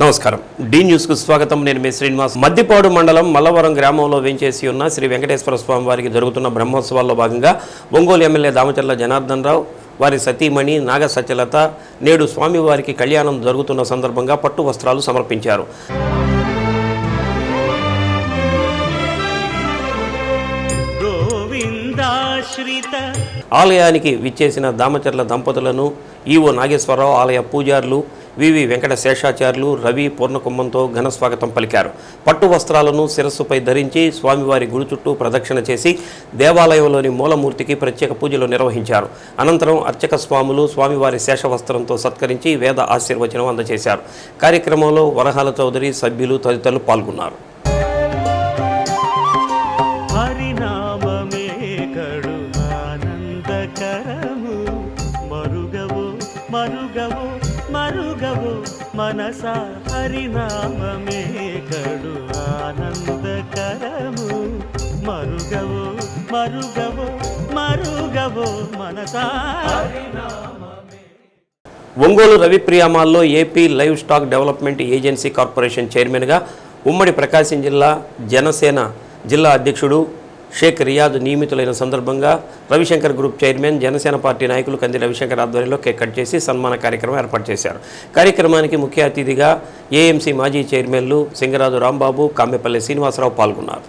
నమస్కారం D news కు స్వాగతం నేను మీ శ్రీనివాస్ మద్దిపాడు మండలం మల్లవరం గ్రామంలో వేంచేసి ఉన్న శ్రీ వెంకటేశ్వర స్వామి వారికి జరుగుతున్న బ్రహ్మోత్సవాల్లో భాగంగా ఒంగోలు ఎమ్మెల్యే దామచర్ల జనార్దన్ రావు వారి సతీమణి నాగ సత్యలత నేడు స్వామి వారికి కళ్యాణం జరుగుతున్న సందర్భంగా పట్టు వస్త్రాలు సమర్పించారు. ఆలయానికి విచ్చేసిన దామచర్ల దంపతులను ఈవో నాగేశ్వరరావు ఆలయ పూజారులు వివి వెంకట శేషాచార్యులు రవి పూర్ణకుంభంతో ఘన స్వాగతం పలికారు. పట్టు వస్త్రాలను శిరస్సుపై ధరించి స్వామివారి గుడి చుట్టూ ప్రదక్షిణ చేసి దేవాలయంలోని మూలమూర్తికి ప్రత్యేక పూజలు నిర్వహించారు. అనంతరం అర్చక స్వాములు స్వామివారి శేషవస్త్రంతో సత్కరించి వేద ఆశీర్వచనం అందజేశారు. కార్యక్రమంలో వరహాల చౌదరి సభ్యులు తదితరులు పాల్గొన్నారు. మనసా హరినామమే కడు ఆనందకరము మరుగవో మరుగవో మరుగవో మనసా హరినామమే. ఒంగోలు రవిప్రియామాల్లో AP livestock development agency corporation చైర్మన్గా ఉమ్మడి ప్రకాశం జిల్లా జనసేన జిల్లా అధ్యక్షుడు షేక్ రియాజ్ నియమితులైన సందర్భంగా Ravishankar group chairman Janasena party నాయకులు కంది రవిశంకర్ ఆధ్వర్యంలో కేక్ కట్ చేసి సన్మాన కార్యక్రమం ఏర్పాటు చేశారు. కార్యక్రమానికి ముఖ్య అతిథిగా ఏఎంసీ మాజీ చైర్మన్లు సింగరాజు రాంబాబు, కామెపల్లి శ్రీనివాసరావు పాల్గొన్నారు.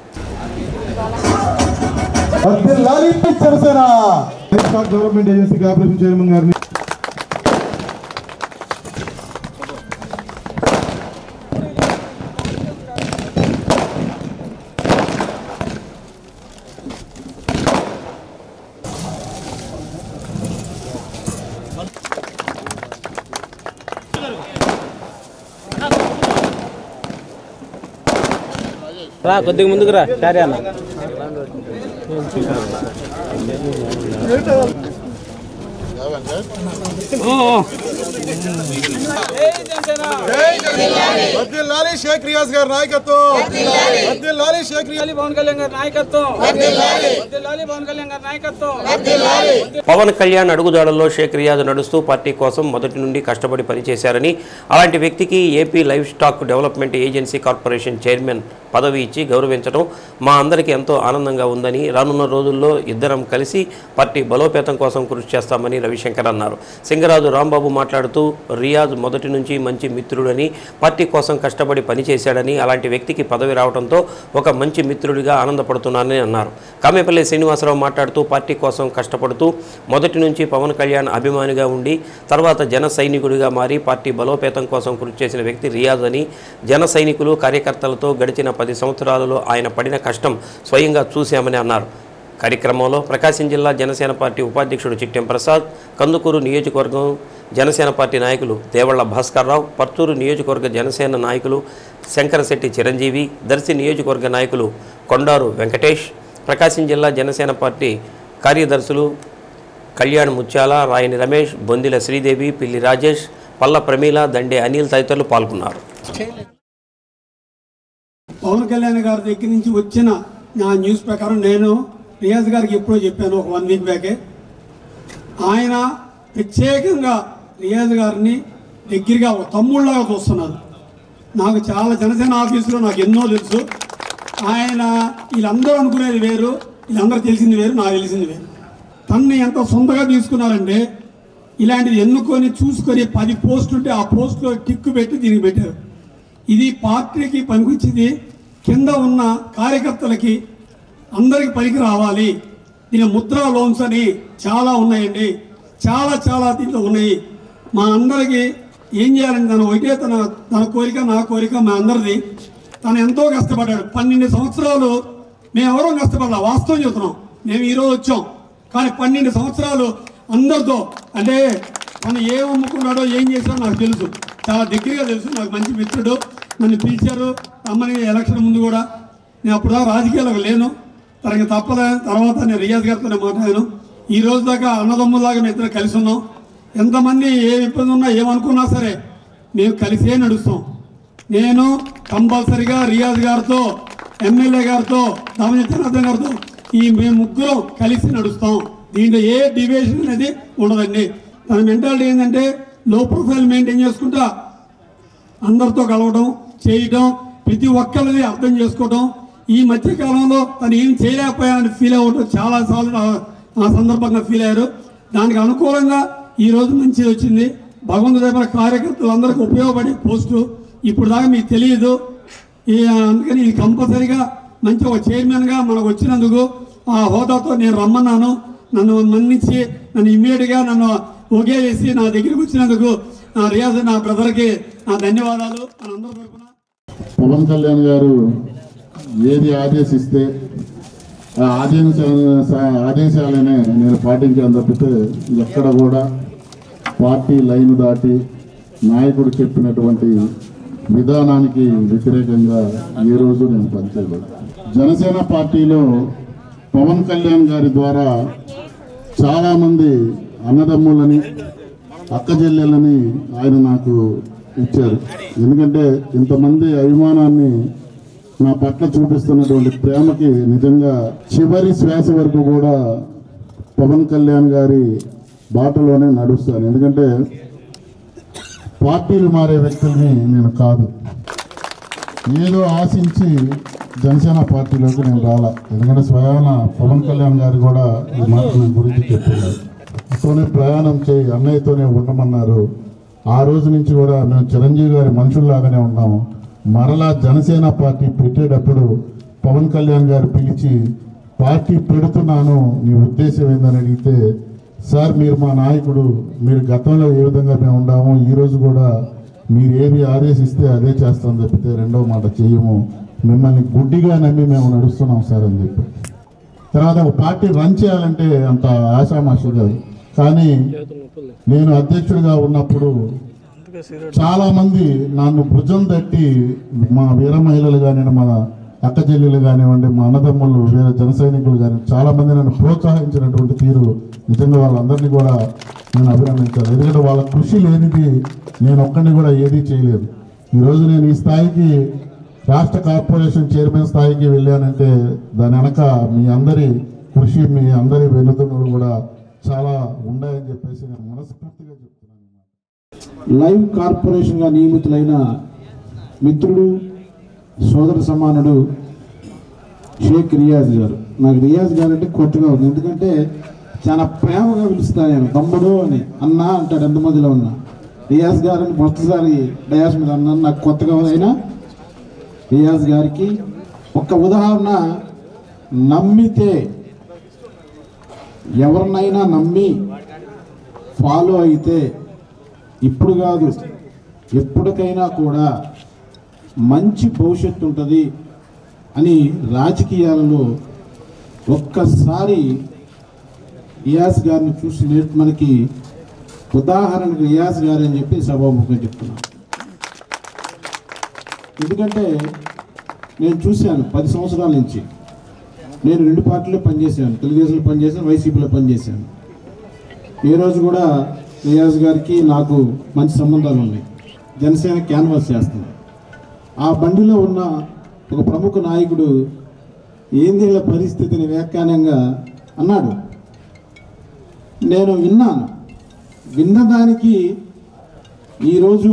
కొద్దిగా ముందుకు రా సరే అన్న. షేక్ రియాజ్ గారి నాయకత్వం, పవన్ కళ్యాణ్ గారి నాయకత్వం, పవన్ కళ్యాణ్ అడుగుజాడల్లో షేక్ రియాజ్ నడుస్తూ పార్టీ కోసం మొదటి నుండి కష్టపడి పనిచేశారని, అలాంటి వ్యక్తికి AP livestock development agency corporation chairman పదవి ఇచ్చి గౌరవించడం మా అందరికీ ఎంతో ఆనందంగా ఉందని, రానున్న రోజుల్లో ఇద్దరం కలిసి పార్టీ బలోపేతం కోసం కృషి చేస్తామని రవిశంకర్ అన్నారు. సింగరాజు రాంబాబు మాట్లాడుతూ రియాజ్ మొదటి నుంచి మంచి మిత్రుడని, పార్టీ కోసం కష్టపడి పనిచేశాడని, అలాంటి వ్యక్తికి పదవి రావడంతో ఒక మంచి మిత్రుడిగా ఆనందపడుతున్నానని అన్నారు. కామెపల్లి శ్రీనివాసరావు మాట్లాడుతూ పార్టీ కోసం కష్టపడుతూ మొదటి నుంచి పవన్ కళ్యాణ్ అభిమానిగా ఉండి తర్వాత జన సైనికుడిగా మారి పార్టీ బలోపేతం కోసం కృషి చేసిన వ్యక్తి రియాజ్ అని, జన సైనికులు కార్యకర్తలతో గడిచిన 10 సంవత్సరాలలో ఆయన పడిన కష్టం స్వయంగా చూశామని అన్నారు. కార్యక్రమంలో ప్రకాశం జిల్లా జనసేన పార్టీ ఉపాధ్యక్షుడు చిట్టెం ప్రసాద్, కందుకూరు నియోజకవర్గం జనసేన పార్టీ నాయకులు దేవళ్ల భాస్కర్రావు, పర్తూరు నియోజకవర్గ జనసేన నాయకులు శంకరశెట్టి చిరంజీవి, దర్శి నియోజకవర్గ నాయకులు కొండారు వెంకటేష్, ప్రకాశం జిల్లా జనసేన పార్టీ కార్యదర్శులు కళ్యాణ్ ముత్యాల, రాయని రమేష్, బొందిల శ్రీదేవి, పిల్లి రాజేష్, పల్ల ప్రమీల, దండే అనిల్ తదితరులు పాల్గొన్నారు. పవన్ కళ్యాణ్ గారి దగ్గర నుంచి వచ్చిన నా న్యూస్ ప్రకారం నేను రియాజ్ గారికి ఎప్పుడో చెప్పాను, ఒక 1 వీక్ బ్యాకే. ఆయన ప్రత్యేకంగా రియాజ్ గారిని దగ్గరగా ఒక తమ్ముళ్ళలాగా చూస్తున్నారు. నాకు చాలా జనసేన ఆఫీసులో నాకు ఎన్నో తెలుసు. ఆయన వీళ్ళందరూ అనుకునేది వేరు, వీళ్ళందరూ తెలిసింది వేరు, నాకు తెలిసింది వేరు. తనని ఎంత సొంతగా తీసుకున్నారంటే ఇలాంటిది ఎన్నుకొని చూసుకొని 10 పోస్టులు ఉంటే ఆ పోస్టులో టిక్కు పెట్టి దీనికి పెట్టారు. ఇది పార్టీకి పనికొచ్చింది, కింద ఉన్న కార్యకర్తలకి అందరికి పనికి రావాలి. దీని ముద్రా లోన్స్ అని చాలా ఉన్నాయండి, చాలా దీంట్లో ఉన్నాయి. మా అందరికీ ఏం చేయాలండి, తను ఒకటే తన కోరిక, నా కోరిక, మా అందరిది. తను ఎంతో కష్టపడ్డాడు. 12 సంవత్సరాలు మేమెవరో కష్టపడాలి, వాస్తవం చెబుతున్నాం. మేము ఈరోజు వచ్చాం, కానీ 12 సంవత్సరాలు అందరితో, అంటే తను ఏం అమ్ముకున్నాడో ఏం చేశాడో నాకు తెలుసు, చాలా దగ్గరగా తెలుసు. నాకు మంచి మిత్రుడు, నన్ను పిలిచారు అమ్మని ఎలక్షన్ ముందు కూడా. నేను అప్పుడు రాజకీయాలకు లేను, తనకి తప్పలే. తర్వాత నేను రియాజ్ గారితో మాట్లాడాను. ఈ రోజు దాకా అన్నదమ్ములాగా మేము ఇద్దరు కలిసి ఉన్నాం. ఎంతమంది ఏ ఇబ్బంది ఉన్నా ఏమనుకున్నా సరే మేము కలిసే నడుస్తాం. నేను కంపల్సరిగా రియాజ్ గారితో, ఎమ్మెల్యే గారితో, దామచర్ల గారితో మేము ముగ్గురం కలిసి నడుస్తాం. దీంట్లో ఏ డివియేషన్ అనేది ఉండదండి. తన మెంటాలిటీ ఏంటంటే లో ప్రొఫైల్ మెయింటైన్ చేసుకుంటా అందరితో కలవడం చేయటం, ప్రతి ఒక్కరిది అర్థం చేసుకోవడం. ఈ మధ్య కాలంలో తను ఏం చేయలేకపోయానని ఫీల్ అవ్వడం చాలాసార్లు ఆ సందర్భంగా ఫీల్ అయ్యారు. దానికి అనుకూలంగా ఈరోజు మంచిది వచ్చింది. భగవంతుడి దగ్గర కార్యకర్తలందరికీ ఉపయోగపడే పోస్టు ఇప్పుడు దాకా మీకు తెలియదు. అందుకని ఇది కంపల్సరీగా మంచి ఒక చైర్మన్గా మనకు వచ్చినందుకు ఆ హోదాతో నేను రమ్మన్నాను. నన్ను మన్నించి నన్ను ఇమ్మీడియట్గా నన్ను ఓకే చేసి నా దగ్గరికి వచ్చినందుకు నా రియాజ్ నా బ్రదర్కి నా ధన్యవాదాలు. మనందరి తరపున పవన్ కళ్యాణ్ గారు ఏది ఆదేశిస్తే ఆ ఆదేశాలనే నేను పాటించాను తప్పితే ఎక్కడ కూడా పార్టీ లైన్ దాటి నాయకుడు చెప్పినటువంటి విధానానికి వ్యతిరేకంగా ఏ రోజు నేను పనిచేయలేదు. జనసేన పార్టీలో పవన్ కళ్యాణ్ గారి ద్వారా చాలామంది అన్నదమ్ములని అక్కచెల్లెళ్ళని ఆయన నాకు ఇచ్చారు. ఎందుకంటే ఇంతమంది అభిమానాన్ని నా పట్ల చూపిస్తున్నటువంటి ప్రేమకి నిజంగా చివరి శ్వాస వరకు కూడా పవన్ కళ్యాణ్ గారి బాటలోనే నడుస్తాను. ఎందుకంటే పార్టీలు మారే వ్యక్తుల్ని నేను కాదు. ఏదో ఆశించి జనసేన పార్టీలోకి నేను రాలా. ఎందుకంటే స్వయాన పవన్ కళ్యాణ్ గారు కూడా ఈ మాట నా గురించి చెప్తున్నారు. తోనే ప్రయాణం చేయి, అన్నయ్యతోనే ఉండమన్నారు. ఆ రోజు నుంచి కూడా మేము చిరంజీవి గారి మనుషుల్లాగానే ఉన్నాము. మరలా జనసేన పార్టీ పెట్టేటప్పుడు పవన్ కళ్యాణ్ గారు పిలిచి పార్టీ పెడుతున్నాను, నీ ఉద్దేశం ఏందని అడిగితే, సార్ మీరు మా నాయకుడు, మీరు గతంలో ఏ విధంగా మేము ఉన్నాము, ఈరోజు కూడా మీరు ఏది ఆదేశిస్తే అదే చేస్తాం తప్పితే రెండవ మాట చేయము, మిమ్మల్ని గుడ్డిగా నమ్మి మేము నడుస్తున్నాం సార్ అని చెప్పి. తర్వాత ఒక పార్టీ రన్ చేయాలంటే అంత ఆశామాషి కాదు. కానీ నేను అధ్యక్షుడిగా ఉన్నప్పుడు చాలామంది నన్ను భుజం తట్టి మా వీర మహిళలు కానివ్వండి, మా అక్క చెల్లెలు కానివ్వండి, మా అన్నదమ్ములు వీర జన సైనికులు కానీ చాలామంది నన్ను ప్రోత్సహించినటువంటి తీరు నిజంగా వాళ్ళందరినీ కూడా నేను అభినందించాలి. ఎందుకంటే వాళ్ళ కృషి లేనిది నేను ఒక్కడిని కూడా ఏదీ చేయలేదు. ఈరోజు నేను ఈ స్థాయికి రాష్ట్ర కార్పొరేషన్ చైర్మన్ స్థాయికి వెళ్ళానంటే దాని వెనక మీ అందరి కృషి, మీ అందరి వెనుదన్నులు కూడా చాలా ఉన్నాయని చెప్పేసి నేను మనస్ఫూర్తిగా చెప్తున్నాను. లైవ్ కార్పొరేషన్గా నియమితులైన మిత్రుడు, సోదర సమానుడు షేక్ రియాజ్ గారు. నాకు రియాజ్ గారు అంటే కొత్తగా ఉంది. ఎందుకంటే చాలా ప్రేమగా పిలుస్తాను నేను, తమ్ముడు అని. అన్న అంటాడు ఎంతమందిలో ఉన్నా. రియాజ్ గారిని మొదటిసారి డయాస్ మీద అన్నాను, నాకు కొత్తగా అయినా రియాజ్ గారికి ఒక ఉదాహరణ, నమ్మితే ఎవరినైనా నమ్మి ఫాలో అయితే ఇప్పుడు కాదు ఎప్పటికైనా కూడా మంచి భవిష్యత్తు ఉంటుంది అని రాజకీయాలలో ఒక్కసారి రియాజ్ గారిని చూసి మనకి ఉదాహరణకు రియాజ్ గారు అని చెప్పి సభాముఖంగా చెప్తున్నాను. ఎందుకంటే నేను చూశాను 10 సంవత్సరాల నుంచి. నేను 2 పార్టీలో పనిచేశాను, తెలుగుదేశంలో పనిచేశాను, వైసీపీలో పనిచేశాను. ఏ రోజు కూడా రియాజ్ గారికి నాకు మంచి సంబంధాలు ఉన్నాయి. జనసేన క్యాన్వాస్ చేస్తుంది. ఆ బండిలో ఉన్న ఒక ప్రముఖ నాయకుడు ఏంది ఇలా పరిస్థితిని వ్యాఖ్యానంగా అన్నాడు. నేను విన్నాను. విన్నదానికి ఈరోజు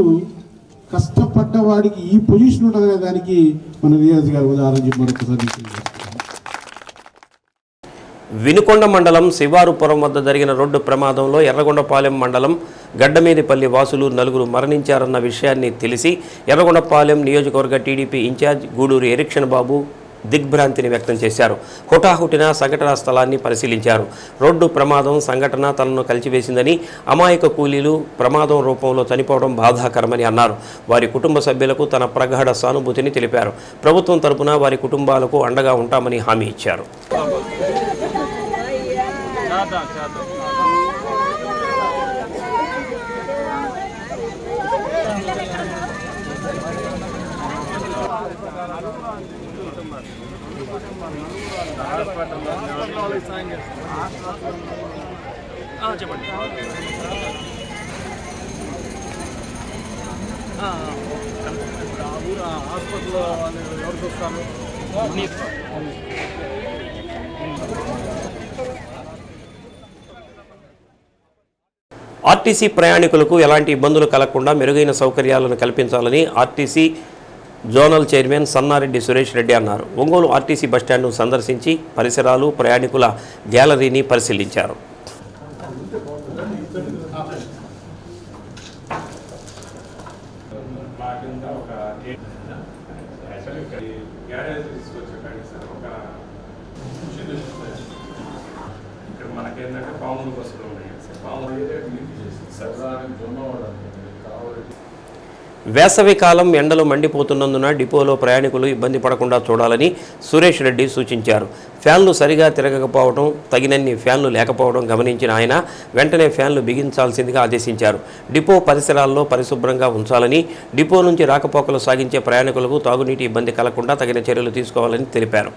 కష్టపడ్డవాడికి ఈ పొజిషన్ ఉంటుంది కదా, దానికి మన రియాజ్ గారు ఉదాహరణ చెప్పి మరొకసారి. వినుకొండ మండలం శివారుపురం వద్ద జరిగిన రోడ్డు ప్రమాదంలో ఎర్రగొండపాలెం మండలం గడ్డమీదిపల్లి వాసులు 4 మరణించారన్న విషయాన్ని తెలిసి ఎర్రగొండపాలెం నియోజకవర్గ టీడీపీ ఇన్ఛార్జ్ గూడూరు ఎరిక్షన్ బాబు దిగ్భ్రాంతిని వ్యక్తం చేశారు. హుటాహుటిన సంఘటనా స్థలాన్ని పరిశీలించారు. రోడ్డు ప్రమాదం సంఘటన తనను కలిచివేసిందని, అమాయక కూలీలు ప్రమాదం రూపంలో చనిపోవడం బాధాకరమని అన్నారు. వారి కుటుంబ సభ్యులకు తన ప్రగాఢ సానుభూతిని తెలిపారు. ప్రభుత్వం తరపున వారి కుటుంబాలకు అండగా ఉంటామని హామీ ఇచ్చారు. చెప్పండి. హాస్పిటల్లో ఎవరు చూస్తారు? ఆర్టీసీ ప్రయాణికులకు ఎలాంటి ఇబ్బందులు కలగకుండా మెరుగైన సౌకర్యాలను కల్పించాలని RTC zonal chairman Sannareddy Suresh Reddy అన్నారు. ఒంగోలు ఆర్టీసీ బస్టాండ్ను సందర్శించి పరిసరాలు, ప్రయాణికుల గ్యాలరీని పరిశీలించారు. వేసవికాలం ఎండలు మండిపోతున్నందున డిపోలో ప్రయాణికులు ఇబ్బంది పడకుండా చూడాలని సురేష్ రెడ్డి సూచించారు. ఫ్యాన్లు సరిగా తిరగకపోవడం, తగినన్ని ఫ్యాన్లు లేకపోవడం గమనించిన ఆయన వెంటనే ఫ్యాన్లు బిగించాల్సిందిగా ఆదేశించారు. డిపో పరిసరాల్లో పరిశుభ్రంగా ఉంచాలని, డిపో నుంచి రాకపోకలు సాగించే ప్రయాణికులకు తాగునీటి ఇబ్బంది కలగకుండా తగిన చర్యలు తీసుకోవాలని తెలిపారు.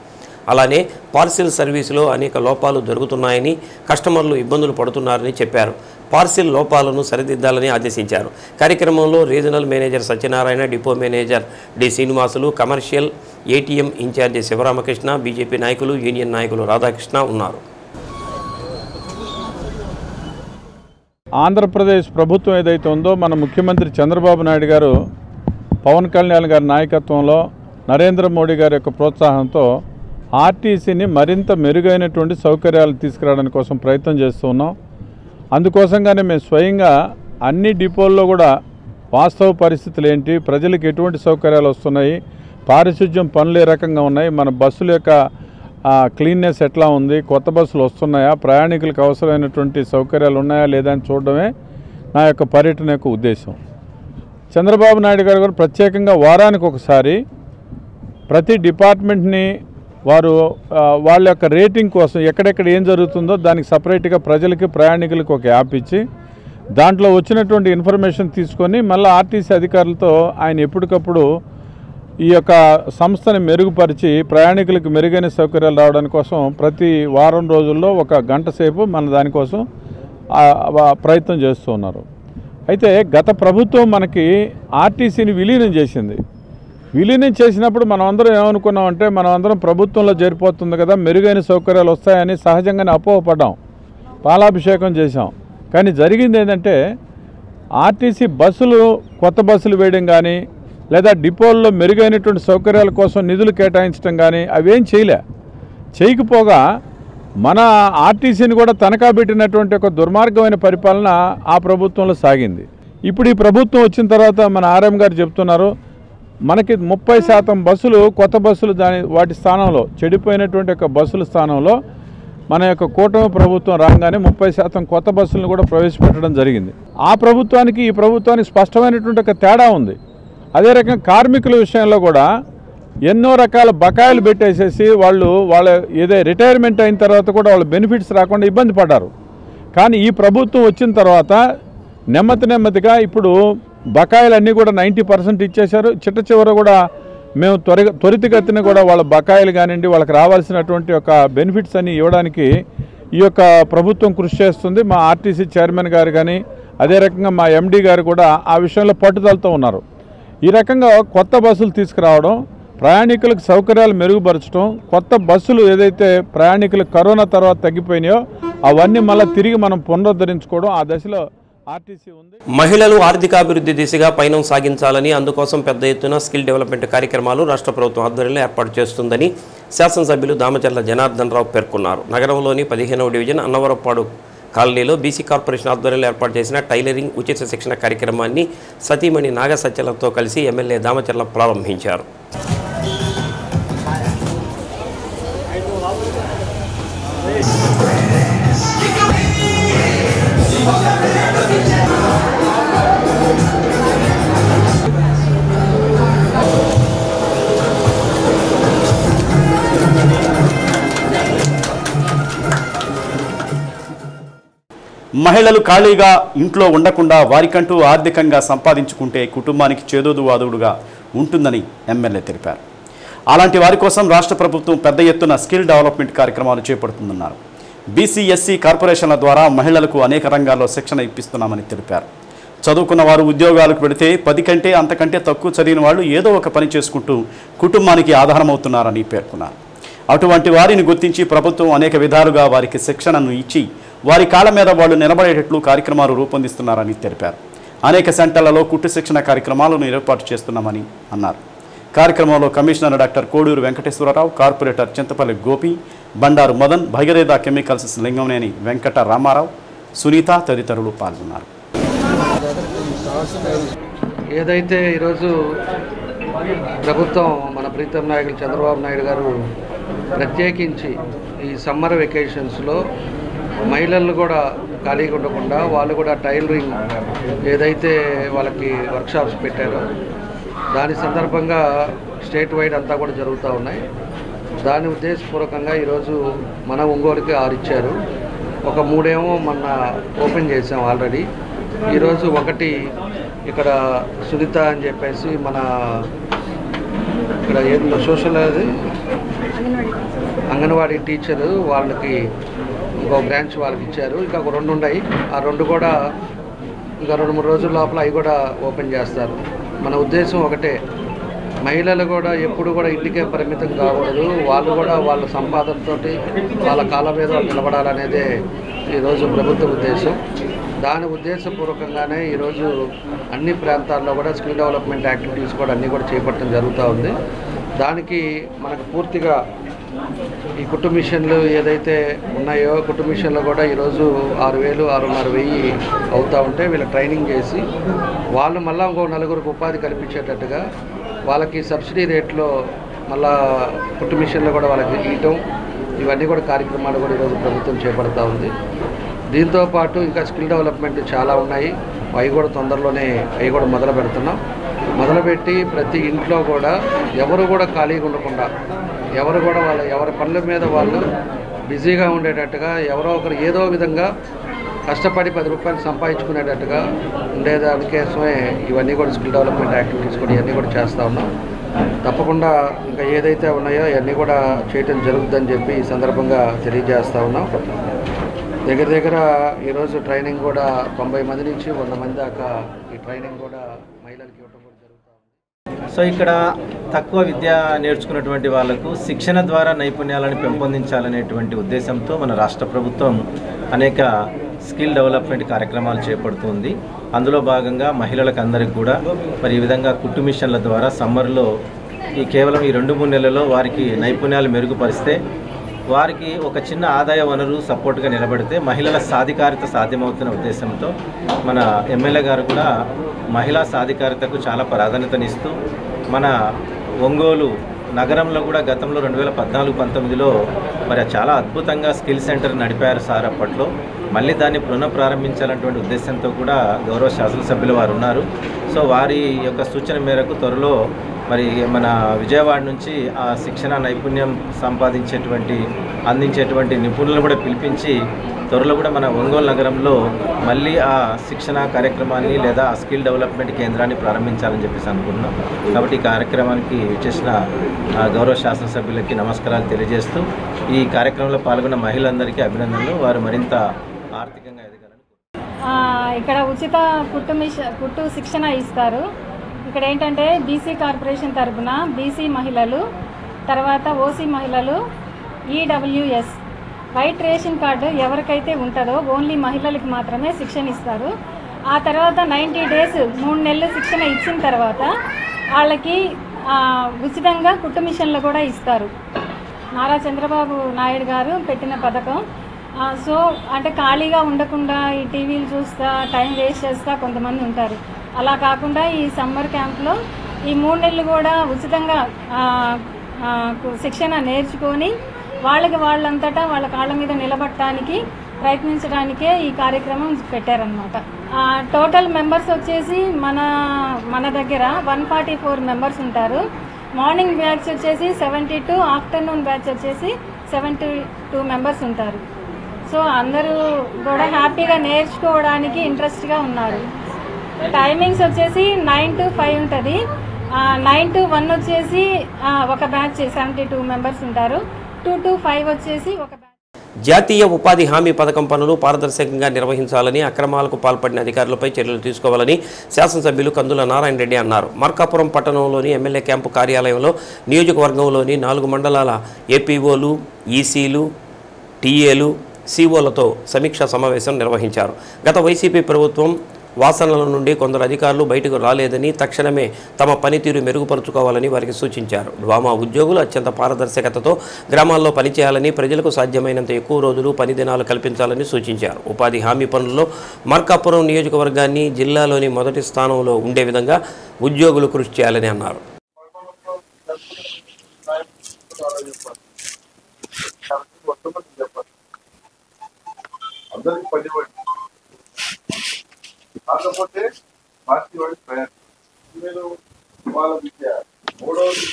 అలానే పార్సిల్ సర్వీసులో అనేక లోపాలు జరుగుతున్నాయని, కస్టమర్లు ఇబ్బందులు పడుతున్నారని చెప్పారు. పార్సిల్ లోపాలను సరిదిద్దాలని ఆదేశించారు. కార్యక్రమంలో regional manager Satyanarayana, depot manager D Srinivasulu, commercial ATM in charge Sivaramakrishna, BJP నాయకులు, యూనియన్ నాయకులు రాధాకృష్ణ ఉన్నారు. ఆంధ్రప్రదేశ్ ప్రభుత్వం ఏదైతే ఉందో, మన ముఖ్యమంత్రి చంద్రబాబు నాయుడు గారు, పవన్ కళ్యాణ్ గారి నాయకత్వంలో, నరేంద్ర మోడీ గారి యొక్క ప్రోత్సాహంతో ఆర్టీసీని మరింత మెరుగైనటువంటి సౌకర్యాలు తీసుకురావడానికి కోసం ప్రయత్నం చేస్తూ ఉన్నాం. అందుకోసంగానే మేము స్వయంగా అన్ని డిపోల్లో కూడా వాస్తవ పరిస్థితులు ఏంటి, ప్రజలకు ఎటువంటి సౌకర్యాలు వస్తున్నాయి, పారిశుధ్యం పనులు ఏ రకంగా ఉన్నాయి, మన బస్సుల యొక్క క్లీన్నెస్ ఎట్లా ఉంది, కొత్త బస్సులు వస్తున్నాయా, ప్రయాణికులకు అవసరమైనటువంటి సౌకర్యాలు ఉన్నాయా లేదా అని చూడడమే నా యొక్క పర్యటన యొక్క ఉద్దేశం. చంద్రబాబు నాయుడు గారు ప్రత్యేకంగా వారానికి ఒకసారి ప్రతి డిపార్ట్మెంట్ని వారు వాళ్ళ యొక్క రేటింగ్ కోసం ఎక్కడెక్కడ ఏం జరుగుతుందో దానికి సపరేట్గా ప్రజలకి, ప్రయాణికులకు ఒక యాప్ ఇచ్చి దాంట్లో వచ్చినటువంటి ఇన్ఫర్మేషన్ తీసుకొని మళ్ళీ ఆర్టీసీ అధికారులతో ఆయన ఎప్పటికప్పుడు ఈ యొక్క సంస్థని మెరుగుపరిచి ప్రయాణికులకు మెరుగైన సౌకర్యాలు రావడానికి కోసం ప్రతి వారం రోజుల్లో 1 గంట సేపు మన దానికోసం ప్రయత్నం చేస్తూ ఉన్నారు. అయితే గత ప్రభుత్వం మనకి ఆర్టీసీని విలీనం చేసింది. విలీనం చేసినప్పుడు మనం అందరం ఏమనుకున్నామంటే, మనం అందరం ప్రభుత్వంలో చేరిపోతుంది కదా, మెరుగైన సౌకర్యాలు వస్తాయని సహజంగానే అపోహపడ్డాం, పాలాభిషేకం చేశాం. కానీ జరిగింది ఏంటంటే, ఆర్టీసీ బస్సులు కొత్త బస్సులు వేయడం కానీ, లేదా డిపోల్లో మెరుగైనటువంటి సౌకర్యాల కోసం నిధులు కేటాయించడం కానీ అవేం చేయకపోగా మన ఆర్టీసీని కూడా తనఖా పెట్టినటువంటి ఒక దుర్మార్గమైన పరిపాలన ఆ ప్రభుత్వంలో సాగింది. ఇప్పుడు ఈ ప్రభుత్వం వచ్చిన తర్వాత మన ఆర్ఎం గారు చెప్తున్నారు, మనకి 30% బస్సులు కొత్త బస్సులు వాటి స్థానంలో, చెడిపోయినటువంటి ఒక బస్సుల స్థానంలో మన యొక్క కూటమి ప్రభుత్వం రాగానే 30% కొత్త బస్సులను కూడా ప్రవేశపెట్టడం జరిగింది. ఆ ప్రభుత్వానికి ఈ ప్రభుత్వానికి స్పష్టమైనటువంటి ఒక తేడా ఉంది. అదే రకంగా కార్మికుల విషయంలో కూడా ఎన్నో రకాల బకాయిలు పెట్టేసేసి వాళ్ళ ఏదో రిటైర్మెంట్ అయిన తర్వాత కూడా వాళ్ళ బెనిఫిట్స్ రాకుండా ఇబ్బంది పడ్డారు. కానీ ఈ ప్రభుత్వం వచ్చిన తర్వాత నెమ్మదిగా ఇప్పుడు బకాయిలన్నీ కూడా 90% ఇచ్చేశారు. చివర కూడా మేము త్వరితగతిన కూడా వాళ్ళ బకాయిలు కానివ్వండి, వాళ్ళకి రావాల్సినటువంటి ఒక బెనిఫిట్స్ అన్ని ఇవ్వడానికి ఈ యొక్క ప్రభుత్వం కృషి చేస్తుంది. మా ఆర్టీసీ చైర్మన్ గారు కానీ, అదే రకంగా మా ఎండీ గారు కూడా ఆ విషయంలో పట్టుదలతో ఉన్నారు. ఈ రకంగా కొత్త బస్సులు తీసుకురావడం, ప్రయాణికులకు సౌకర్యాలు మెరుగుపరచడం, కొత్త బస్సులు ఏదైతే ప్రయాణికులకు కరోనా తర్వాత తగ్గిపోయినాయో అవన్నీ మళ్ళీ తిరిగి మనం పునరుద్ధరించుకోవడం, ఆ దశలో ఆర్టీసీ ఉంది. మహిళలు ఆర్థికాభివృద్ధి దిశగా పయనం సాగించాలని, అందుకోసం పెద్ద ఎత్తున స్కిల్ డెవలప్మెంట్ కార్యక్రమాలు రాష్ట్ర ప్రభుత్వం ఆధ్వర్యంలో ఏర్పాటు చేస్తుందని శాసనసభ్యులు దామచర్ల జనార్దన్ రావు పేర్కొన్నారు. నగరంలోని 15వ డివిజన్ అన్నవరపాడు కాలనీలో బీసీ కార్పొరేషన్ ఆధ్వర్యంలో ఏర్పాటు చేసిన టైలరింగ్ ఉచిత శిక్షణ కార్యక్రమాన్ని సతీమణి నాగసత్యలతో కలిసి ఎమ్మెల్యే దామచర్ల ప్రారంభించారు. మహిళలు ఖాళీగా ఇంట్లో ఉండకుండా వారికంటూ ఆర్థికంగా సంపాదించుకుంటే కుటుంబానికి చేదోడువాదోడుగా ఉంటుందని ఎమ్మెల్యే తెలిపారు. అలాంటి వారి కోసం రాష్ట్ర ప్రభుత్వం పెద్ద ఎత్తున స్కిల్ డెవలప్మెంట్ కార్యక్రమాలు చేపడుతుందన్నారు. బీసీ, ఎస్సీ కార్పొరేషన్ల ద్వారా మహిళలకు అనేక రంగాల్లో శిక్షణ ఇప్పిస్తున్నామని తెలిపారు. చదువుకున్న వారు ఉద్యోగాలకు వెళితే 10 కంటే అంతకంటే తక్కువ చదివిన వాళ్ళు ఏదో ఒక పని చేసుకుంటూ కుటుంబానికి ఆధారమవుతున్నారని పేర్కొన్నారు. అటువంటి వారిని గుర్తించి ప్రభుత్వం అనేక విధాలుగా వారికి శిక్షణను ఇచ్చి వారి కాళ్ళ మీద వాళ్ళు నిలబడేటట్లు కార్యక్రమాలు రూపొందిస్తున్నారని తెలిపారు. అనేక సెంటర్లలో కుట్టు శిక్షణ కార్యక్రమాలను ఏర్పాటు చేస్తున్నామని అన్నారు. కార్యక్రమంలో commissioner doctor Koduru Venkateswara Rao, corporator Chintapalli Gopi, Bandaru Madan, Bhagiratha chemicals Lingamaneni Venkata Ramarao, Sunitha తదితరులు పాల్గొన్నారు. ఏదైతే ఈరోజు ప్రభుత్వం మన ప్రీతం నాయకులు చంద్రబాబు నాయుడు గారు ప్రత్యేకించి ఈ సమ్మర్ వెకేషన్స్లో మహిళలు కూడా ఖాళీగా ఉండకుండా వాళ్ళు కూడా టైలరింగ్ ఏదైతే వాళ్ళకి వర్క్షాప్స్ పెట్టారో దాని సందర్భంగా స్టేట్ వైడ్ అంతా కూడా జరుగుతూ ఉన్నాయి. దాని ఉద్దేశపూర్వకంగా ఈరోజు మన ఒంగోలుకి 6 ఇచ్చారు. ఒక 3 ఏమో మొన్న ఓపెన్ చేసాం ఆల్రెడీ. ఈరోజు ఒకటి ఇక్కడ సునీత అని చెప్పేసి మన ఇక్కడ ఏదో సోషల్ అంగన్వాడీ టీచరు వాళ్ళకి ఇంకో బ్రాంచ్ వాళ్ళకి ఇచ్చారు. ఇంకా 2 ఉన్నాయి. ఆ 2 కూడా ఇంకా 2-3 రోజుల లోపల అవి కూడా ఓపెన్ చేస్తారు. మన ఉద్దేశం ఒకటే, మహిళలు కూడా ఎప్పుడు కూడా ఇంటికే పరిమితం కాకూడదు. వాళ్ళు కూడా వాళ్ళ సంపాదనతో వాళ్ళ కాళ్ళ మీద నిలబడాలనేదే ఈరోజు ప్రభుత్వ ఉద్దేశం. దాని ఉద్దేశపూర్వకంగానే ఈరోజు అన్ని ప్రాంతాల్లో కూడా స్కిల్ డెవలప్మెంట్ యాక్టివిటీస్ కూడా అన్నీ కూడా చేపట్టడం జరుగుతూ ఉంది. దానికి మనకు పూర్తిగా ఈ కుట్టు మిషన్లు ఏదైతే ఉన్నాయో కుట్టు మిషన్లు కూడా ఈరోజు 6,000, 6,500 అవుతూ ఉంటే వీళ్ళ ట్రైనింగ్ చేసి వాళ్ళు మళ్ళీ ఇంకో 4 ఉపాధి కల్పించేటట్టుగా వాళ్ళకి సబ్సిడీ రేట్లో మళ్ళా కుట్టు మిషన్లు కూడా వాళ్ళకి ఇవ్వటం, ఇవన్నీ కూడా కార్యక్రమాలు కూడా ఈరోజు ప్రభుత్వం చేపడుతూ ఉంది. దీంతోపాటు ఇంకా స్కిల్ డెవలప్మెంట్ చాలా ఉన్నాయి. అవి కూడా తొందరలోనే అవి కూడా మొదలు పెడుతున్నాం. మొదలుపెట్టి ప్రతి ఇంట్లో కూడా ఎవరు కూడా ఖాళీగా ఉండకుండా ఎవరు కూడా ఎవరి పనుల మీద వాళ్ళు బిజీగా ఉండేటట్టుగా ఎవరో ఒకరు ఏదో విధంగా కష్టపడి 10 రూపాయలు సంపాదించుకునేటట్టుగా ఉండేదానికోసమే ఇవన్నీ కూడా స్కిల్ డెవలప్మెంట్ యాక్టివిటీస్ కూడా ఇవన్నీ కూడా చేస్తూ ఉన్నాం. తప్పకుండా ఇంకా ఏదైతే ఉన్నాయో అవన్నీ కూడా చేయటం జరుగుతుందని చెప్పి ఈ సందర్భంగా తెలియజేస్తూ ఉన్నాం. దగ్గర ఈరోజు ట్రైనింగ్ కూడా 90 మంది నుంచి 100 మంది దాకా ఈ ట్రైనింగ్ కూడా మహిళలకు ఇవ్వడం కూడా జరుగుతూ ఉంది. సో ఇక్కడ తక్కువ విద్య నేర్చుకున్నటువంటి వాళ్లకు శిక్షణ ద్వారా నైపుణ్యాలను పెంపొందించాలనేటువంటి ఉద్దేశంతో మన రాష్ట్ర ప్రభుత్వం అనేక స్కిల్ డెవలప్మెంట్ కార్యక్రమాలు చేపడుతుంది. అందులో భాగంగా మహిళలకు అందరికీ కూడా మరి ఈ విధంగా కుట్టు మిషన్ల ద్వారా సమ్మర్లో కేవలం ఈ 2-3 నెలల్లో వారికి నైపుణ్యాలు మెరుగుపరిస్తే వారికి ఒక చిన్న ఆదాయ వనరు సపోర్ట్గా నిలబడితే మహిళల సాధికారిత సాధ్యమవుతున్న ఉద్దేశంతో మన ఎమ్మెల్యే గారు కూడా మహిళా సాధికారితకు చాలా ప్రాధాన్యతనిస్తూ మన ఒంగోలు నగరంలో కూడా గతంలో 2014-19లో మరి చాలా అద్భుతంగా స్కిల్ సెంటర్ నడిపారు సార్. అప్పట్లో మళ్ళీ దాన్ని పునఃప్రారంభించాలన్నటువంటి ఉద్దేశంతో కూడా గౌరవ శాసనసభ్యులు వారు ఉన్నారు. సో వారి యొక్క సూచన మేరకు త్వరలో మరి మన విజయవాడ నుంచి ఆ శిక్షణ నైపుణ్యం అందించేటువంటి నిపుణులను కూడా పిలిపించి త్వరలో కూడా మన ఒంగోలు నగరంలో మళ్ళీ ఆ శిక్షణ కార్యక్రమాన్ని లేదా ఆ స్కిల్ డెవలప్మెంట్ కేంద్రాన్ని ప్రారంభించాలని చెప్పేసి అనుకుంటున్నాం. కాబట్టి ఈ కార్యక్రమానికి చేసిన గౌరవ శాసనసభ్యులకి నమస్కారాలు తెలియజేస్తూ ఈ కార్యక్రమంలో పాల్గొన్న మహిళలందరికీ అభినందనలు. వారు మరింత ఆర్థికంగా ఎదగాలని. ఇక్కడ ఉచిత కుట్టు శిక్షణ ఇస్తారు. ఇక్కడ ఏంటంటే బీసీ కార్పొరేషన్ తరఫున బీసీ మహిళలు, తర్వాత ఓసీ మహిళలు, ఈడబ్ల్యూఎస్ వైట్ రేషన్ కార్డు ఎవరికైతే ఉంటుందో ఓన్లీ మహిళలకు మాత్రమే శిక్షణ ఇస్తారు. ఆ తర్వాత 90 డేస్ 3 నెలలు శిక్షణ ఇచ్చిన తర్వాత వాళ్ళకి ఉచితంగా కుట్టు మిషన్లు కూడా ఇస్తారు. నారా చంద్రబాబు నాయుడు గారు పెట్టిన పథకం. సో అంటే ఖాళీగా ఉండకుండా ఈ టీవీలు చూస్తా టైం వేస్ట్ చేస్తా కొంతమంది ఉంటారు. అలా కాకుండా ఈ సమ్మర్ క్యాంప్లో ఈ 3 నెలలు కూడా ఉచితంగా శిక్షణ నేర్చుకొని వాళ్ళంతటా వాళ్ళ కాళ్ళ మీద నిలబడటానికి ప్రయత్నించడానికే ఈ కార్యక్రమం పెట్టారనమాట. టోటల్ మెంబర్స్ వచ్చేసి మన దగ్గర 144 మెంబర్స్ ఉంటారు. మార్నింగ్ బ్యాచ్ వచ్చేసి 72, ఆఫ్టర్నూన్ బ్యాచ్ వచ్చేసి 72 మెంబర్స్ ఉంటారు. సో అందరూ కూడా హ్యాపీగా నేర్చుకోవడానికి ఇంట్రెస్ట్గా ఉన్నారు. టైమింగ్స్ వచ్చేసి 9 to 5 ఉంటుంది. 9 to 1 వచ్చేసి ఒక బ్యాచ్ 72 మెంబర్స్ ఉంటారు. 2 to 5 వచ్చేసి ఒక బ్యాచ్. జాతీయ ఉపాధి హామీ పథకం పనులు పారదర్శకంగా నిర్వహించాలని, అక్రమాలకు పాల్పడిన అధికారులపై చర్యలు తీసుకోవాలని శాసనసభ్యులు కందుల నారాయణ రెడ్డి అన్నారు. మార్కాపురం పట్టణంలోని ఎమ్మెల్యే క్యాంపు కార్యాలయంలో నియోజకవర్గంలోని 4 మండలాల ఏపీఓలు, ఈసీలు, టీఏలు, సీఓలతో సమీక్షా సమావేశం నిర్వహించారు. గత వైసీపీ ప్రభుత్వం వాసనల నుండి కొందరు అధికారులు బయటకు రాలేదని, తక్షణమే తమ పనితీరు మెరుగుపరుచుకోవాలని వారికి సూచించారు. డ్వామా ఉద్యోగులు అత్యంత పారదర్శకతతో గ్రామాల్లో పనిచేయాలని, ప్రజలకు సాధ్యమైనంత ఎక్కువ రోజులు పని దినాలు కల్పించాలని సూచించారు. ఉపాధి హామీ పనుల్లో మార్కాపురం నియోజకవర్గాన్ని జిల్లాలోని మొదటి స్థానంలో ఉండే విధంగా ఉద్యోగులు కృషి చేయాలని అన్నారు. కాకపోతే పార్టీ వాడి ప్రయాణం వాళ్ళ విద్య మూడవది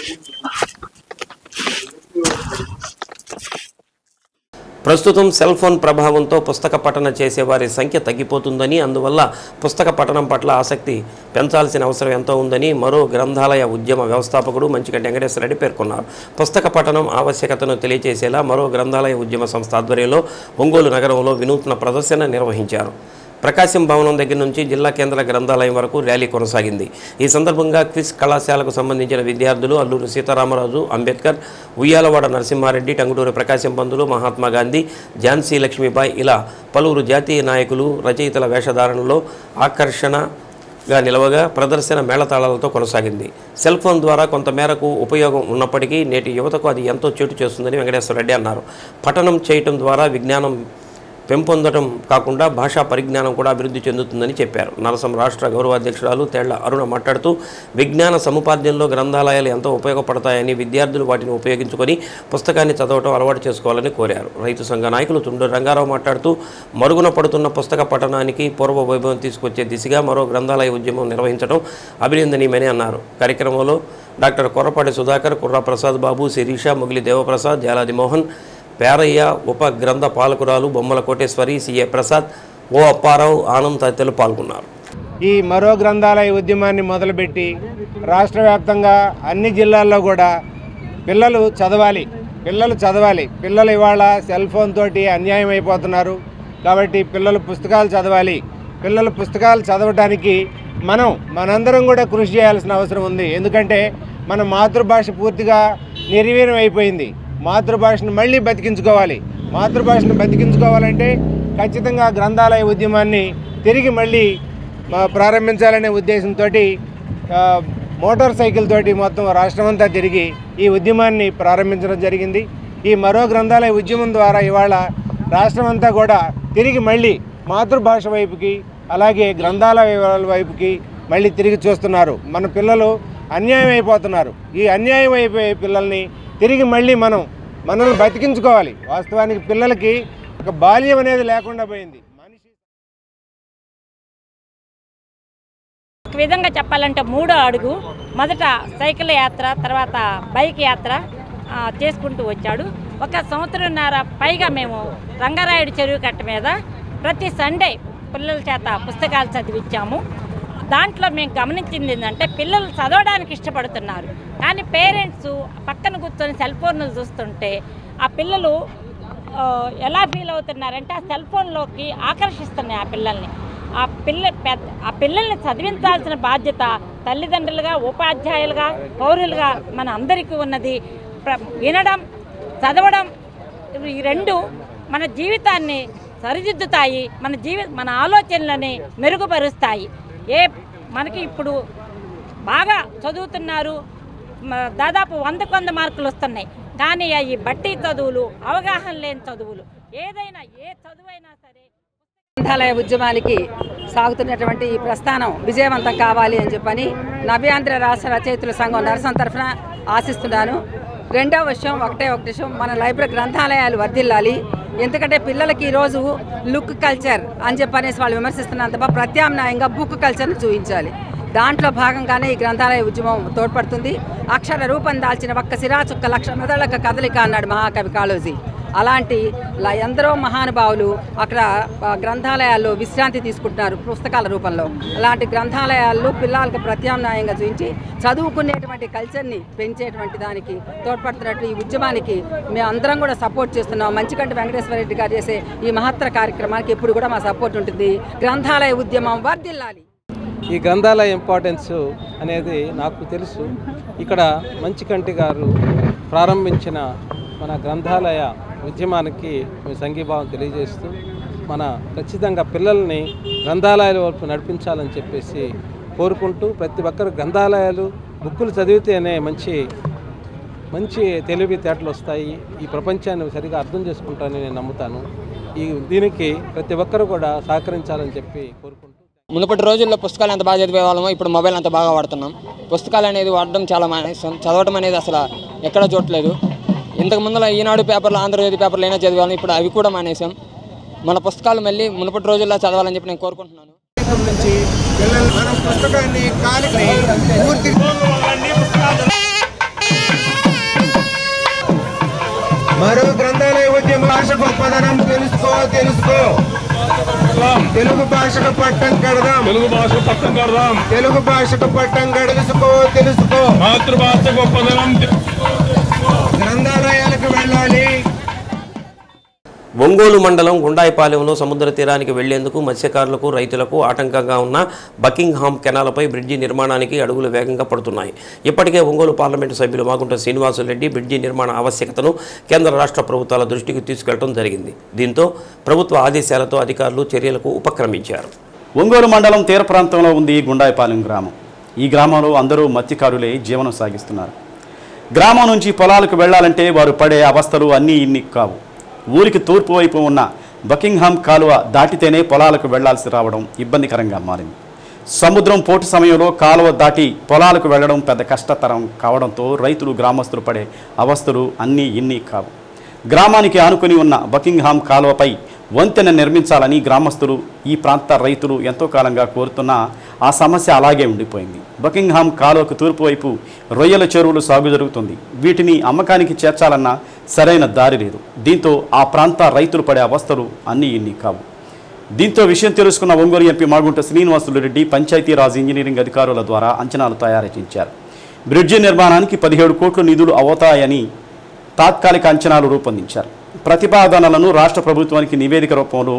ప్రస్తుతం సెల్ ఫోన్ ప్రభావంతో పుస్తక పఠన చేసేవారి సంఖ్య తగ్గిపోతుందని, అందువల్ల పుస్తక పఠనం పట్ల ఆసక్తి పెంచాల్సిన అవసరం ఎంతో ఉందని మరో గ్రంథాలయ ఉద్యమ వ్యవస్థాపకుడు మంచికంటి వెంకటేశ్వర రెడ్డి పేర్కొన్నారు. పుస్తక పఠనం ఆవశ్యకతను తెలియజేసేలా మరో గ్రంథాలయ ఉద్యమ సంస్థ ఆధ్వర్యంలో ఒంగోలు నగరంలో వినూత్న ప్రదర్శన నిర్వహించారు. ప్రకాశం భవనం దగ్గర నుంచి జిల్లా కేంద్ర గ్రంథాలయం వరకు ర్యాలీ కొనసాగింది. ఈ సందర్భంగా క్విజ్ కళాశాలకు సంబంధించిన విద్యార్థులు అల్లూరు సీతారామరాజు, అంబేద్కర్, ఉయ్యాలవాడ నరసింహారెడ్డి, టంగుటూరి ప్రకాశం పంతులు, మహాత్మా గాంధీ, ఝాన్సీ లక్ష్మీబాయి ఇలా పలువురు జాతీయ నాయకులు, రచయితల వేషధారణలో ఆకర్షణగా నిలవగా ప్రదర్శన మేళతాళాలతో కొనసాగింది. సెల్ ఫోన్ ద్వారా కొంతమేరకు ఉపయోగం ఉన్నప్పటికీ నేటి యువతకు అది ఎంతో చెడు చేస్తుందని వెంకటేశ్వర రెడ్డి అన్నారు. పఠనం చేయటం ద్వారా విజ్ఞానం పెంపొందడం కాకుండా భాషా పరిజ్ఞానం కూడా అభివృద్ధి చెందుతుందని చెప్పారు. నరసం రాష్ట్ర గౌరవాధ్యక్షురాలు తేళ్ల అరుణ మాట్లాడుతూ విజ్ఞాన సముపార్జనలో గ్రంథాలయాలు ఎంతో ఉపయోగపడతాయని, విద్యార్థులు వాటిని ఉపయోగించుకొని పుస్తకాన్ని చదవటం అలవాటు చేసుకోవాలని కోరారు. రైతు సంఘ నాయకులు తుండూరు రంగారావు మాట్లాడుతూ మరుగున పడుతున్న పుస్తక పఠనానికి పూర్వ వైభవం తీసుకొచ్చే దిశగా మరో గ్రంథాలయ ఉద్యమం నిర్వహించడం అభినందనీయమని అన్నారు. కార్యక్రమంలో డాక్టర్ కొర్రపాటి సుధాకర్, కుర్రా ప్రసాద్ బాబు, శిరీష, ముగిలి దేవప్రసాద్, జాలాది మోహన్, పేరయ్య, ఉప గ్రంథ పాలకురాలు బొమ్మల కోటేశ్వరి, సిఏ ప్రసాద్, ఓ అప్పారావు, ఆనంద్ తదితరులు పాల్గొన్నారు. ఈ మరో గ్రంథాలయ ఉద్యమాన్ని మొదలుపెట్టి రాష్ట్ర వ్యాప్తంగా అన్ని జిల్లాల్లో కూడా పిల్లలు చదవాలి. పిల్లలు ఇవాళ సెల్ ఫోన్ తోటి అన్యాయం అయిపోతున్నారు. కాబట్టి పిల్లలు పుస్తకాలు చదవాలి. పిల్లలు పుస్తకాలు చదవడానికి మనందరం కూడా కృషి చేయాల్సిన అవసరం ఉంది. ఎందుకంటే మన మాతృభాష పూర్తిగా నిర్వీర్యం అయిపోయింది. మాతృభాషను మళ్ళీ బతికించుకోవాలి. మాతృభాషను బతికించుకోవాలంటే ఖచ్చితంగా గ్రంథాలయ ఉద్యమాన్ని తిరిగి మళ్ళీ ప్రారంభించాలనే ఉద్దేశంతో మోటార్ సైకిల్ తోటి మొత్తం రాష్ట్రమంతా తిరిగి ఈ ఉద్యమాన్ని ప్రారంభించడం జరిగింది. ఈ మరో గ్రంథాలయ ఉద్యమం ద్వారా ఇవాళ రాష్ట్రమంతా కూడా తిరిగి మళ్ళీ మాతృభాష వైపుకి, అలాగే గ్రంథాలయ వైపుకి మళ్ళీ తిరిగి చూస్తున్నారు. మన పిల్లలు అన్యాయం అయిపోతున్నారు. ఈ అన్యాయం అయిపోయే పిల్లల్ని తిరిగి మళ్ళీ మనల్ని బతికించుకోవాలి. వాస్తవానికి పిల్లలకి ఒక బాల్యం అనేది లేకుండా పోయింది. ఒక విధంగా చెప్పాలంటే మూడో అడుగు మొదట సైకిల్ యాత్ర, తర్వాత బైక్ యాత్ర చేసుకుంటూ వచ్చాడు. 1 సంవత్సరంన్నర పైగా మేము రంగారాయుడు చెరువు కట్ట మీద ప్రతి సండే పిల్లల చేత పుస్తకాలు చదివించాము. దాంట్లో మేము గమనించింది ఏంటంటే పిల్లలు చదవడానికి ఇష్టపడుతున్నారు, కానీ పేరెంట్స్ పక్కన కూర్చొని సెల్ ఫోన్లు చూస్తుంటే ఆ పిల్లలు ఎలా ఫీల్ అవుతున్నారంటే ఆ సెల్ ఫోన్లోకి ఆకర్షిస్తున్నాయి ఆ పిల్లల్ని. ఆ పిల్లల్ని చదివించాల్సిన బాధ్యత తల్లిదండ్రులుగా, ఉపాధ్యాయులుగా, పౌరులుగా మన అందరికీ ఉన్నది. వినడం, చదవడం ఈ రెండు మన జీవితాన్ని సరిదిద్దుతాయి, మన ఆలోచనలని మెరుగుపరుస్తాయి. మనకి ఇప్పుడు బాగా చదువుతున్నారు, దాదాపు 100 మార్కులు వస్తున్నాయి, కానీ ఈ బట్టి చదువులు, అవగాహన లేని చదువులు, ఏ చదువైనా సరే. గ్రంథాలయ ఉద్యమానికి సాగుతున్నటువంటి ఈ ప్రస్థానం విజయవంతం కావాలి అని చెప్పని నవ్యాంధ్ర రాష్ట్ర రచయితల సంఘం నరసం తరఫున ఆశిస్తున్నాను. రెండవ విషయం, ఒకటే విషయం, మన లైబ్రరీ గ్రంథాలయాలు వర్ధిల్లాలి. ఎందుకంటే పిల్లలకి ఈరోజు లుక్ కల్చర్ అని చెప్పనేసి వాళ్ళు విమర్శిస్తున్నంత ప్రత్యామ్నాయంగా బుక్ కల్చర్ను చూపించాలి. దాంట్లో భాగంగానే ఈ గ్రంథాలయ ఉద్యమం తోడ్పడుతుంది. అక్షర రూపం దాల్చిన ఒక్క సిరాచుక్క లక్ష మెదళ్ళక కదలిక అన్నాడు మహాకవి కాళోజీ. అలాంటి ఎందరో మహానుభావులు అక్కడ గ్రంథాలయాల్లో విశ్రాంతి తీసుకుంటున్నారు పుస్తకాల రూపంలో. అలాంటి గ్రంథాలయాల్లో పిల్లలకు ప్రత్యామ్నాయంగా చూపించి చదువుకునేటువంటి కల్చర్ని పెంచేటువంటి దానికి తోడ్పడుతున్నట్టు ఈ ఉద్యమానికి మేము అందరం కూడా సపోర్ట్ చేస్తున్నాం. మంచికంటి వెంకటేశ్వర రెడ్డి గారు చేసే ఈ మహత్తర కార్యక్రమానికి ఎప్పుడు కూడా మా సపోర్ట్ ఉంటుంది. గ్రంథాలయ ఉద్యమం వర్ధిల్లాలి. ఈ గ్రంథాలయ ఇంపార్టెన్స్ అనేది నాకు తెలుసు. ఇక్కడ మంచికంటి గారు ప్రారంభించిన మన గ్రంథాలయ ఉద్యమానికి మేము సంఘీభావం తెలియజేస్తూ మన ఖచ్చితంగా పిల్లల్ని గ్రంథాలయాల వైపు నడిపించాలని చెప్పేసి కోరుకుంటూ ప్రతి ఒక్కరు గ్రంథాలయాలు బుక్కులు చదివితేనే మంచి తెలివితేటలు వస్తాయి, ఈ ప్రపంచాన్ని సరిగా అర్థం చేసుకుంటానని నేను నమ్ముతాను. దీనికి ప్రతి ఒక్కరు కూడా సహకరించాలని చెప్పి కోరుకుంటూ మునుపటి రోజుల్లో పుస్తకాలు ఎంత బాగా చదివే వాళ్ళమో ఇప్పుడు మొబైల్ అంత బాగా వాడుతున్నాం. పుస్తకాలు అనేది వాడడం చాలా మానేస్తాం, చదవడం అనేది అసలు ఎక్కడ చూడలేదు. ఇంతకు ముందులో ఈనాడు పేపర్లు, ఆంధ్రజ్యోతి పేపర్లు అయినా చదివాను, ఇప్పుడు అవి కూడా మానేసాం. మన పుస్తకాలు మళ్ళీ మునుపటి రోజుల్లో చదవాలని చెప్పి నేను కోరుకుంటున్నాను. మరో గ్రంథాలయ ఉద్యమ భాష గొప్పదనం తెలుసుకో తెలుగు భాషకు పట్టం కడదాం, తెలుగు భాషకు పట్టం తెలుసుకో మాతృభాష గొప్పదనం గ్రంథాలయాలకు వెళ్ళాలి. ఒంగోలు మండలం గుండాయిపాలెంలో సముద్ర తీరానికి వెళ్లేందుకు మత్స్యకారులకు, రైతులకు ఆటంకంగా ఉన్న బకింగ్హామ్ కెనాల్పై బ్రిడ్జి నిర్మాణానికి అడుగులు వేగంగా పడుతున్నాయి. ఇప్పటికే ఒంగోలు పార్లమెంటు సభ్యులు మాగుంట శ్రీనివాసులరెడ్డి బ్రిడ్జి నిర్మాణ ఆవశ్యకతను కేంద్ర రాష్ట్ర ప్రభుత్వాల దృష్టికి తీసుకెళ్లడం జరిగింది. దీంతో ప్రభుత్వ ఆదేశాలతో అధికారులు చర్యలకు ఉపక్రమించారు. ఒంగోలు మండలం తీర ప్రాంతంలో ఉంది గుండాయిపాలెం గ్రామం. ఈ గ్రామంలో అందరూ మత్స్యకారులే జీవనం సాగిస్తున్నారు. గ్రామం నుంచి పొలాలకు వెళ్లాలంటే వారు పడే అవస్థలు అన్నీ ఇన్ని కావు. ఊరికి తూర్పు వైపు ఉన్న బకింగ్హామ్ కాలువ దాటితేనే పొలాలకు వెళ్లాల్సి రావడం ఇబ్బందికరంగా మారింది. సముద్రం పోటు సమయంలో కాలువ దాటి పొలాలకు వెళ్లడం పెద్ద కష్టతరం కావడంతో రైతులు, గ్రామస్తులు పడే అవస్థలు అన్నీ ఇన్ని కావు. గ్రామానికి ఆనుకుని ఉన్న బకింగ్హామ్ కాలువపై వంతెన నిర్మించాలని గ్రామస్తులు, ఈ ప్రాంత రైతులు ఎంతో కాలంగా కోరుతున్నా ఆ సమస్య అలాగే ఉండిపోయింది. బకింగ్హామ్ కాలువకు తూర్పు వైపు రొయ్యల చెరువులు సాగు జరుగుతుంది. వీటిని అమ్మకానికి చేర్చాలన్నా సరైన దారి లేదు. దీంతో ఆ ప్రాంత రైతులు పడే అవస్థలు అన్నీ ఇన్ని కావు. దీంతో విషయం తెలుసుకున్న ఒంగోలు ఎంపీ మాగుంట శ్రీనివాసులరెడ్డి పంచాయతీరాజ్ ఇంజనీరింగ్ అధికారుల ద్వారా అంచనాలు తయారు చేయించారు. బ్రిడ్జి నిర్మాణానికి 17 కోట్ల నిధులు అవుతాయని తాత్కాలిక అంచనాలు రూపొందించారు. ప్రతిపాదనలను రాష్ట్ర ప్రభుత్వానికి నివేదిక రూపంలో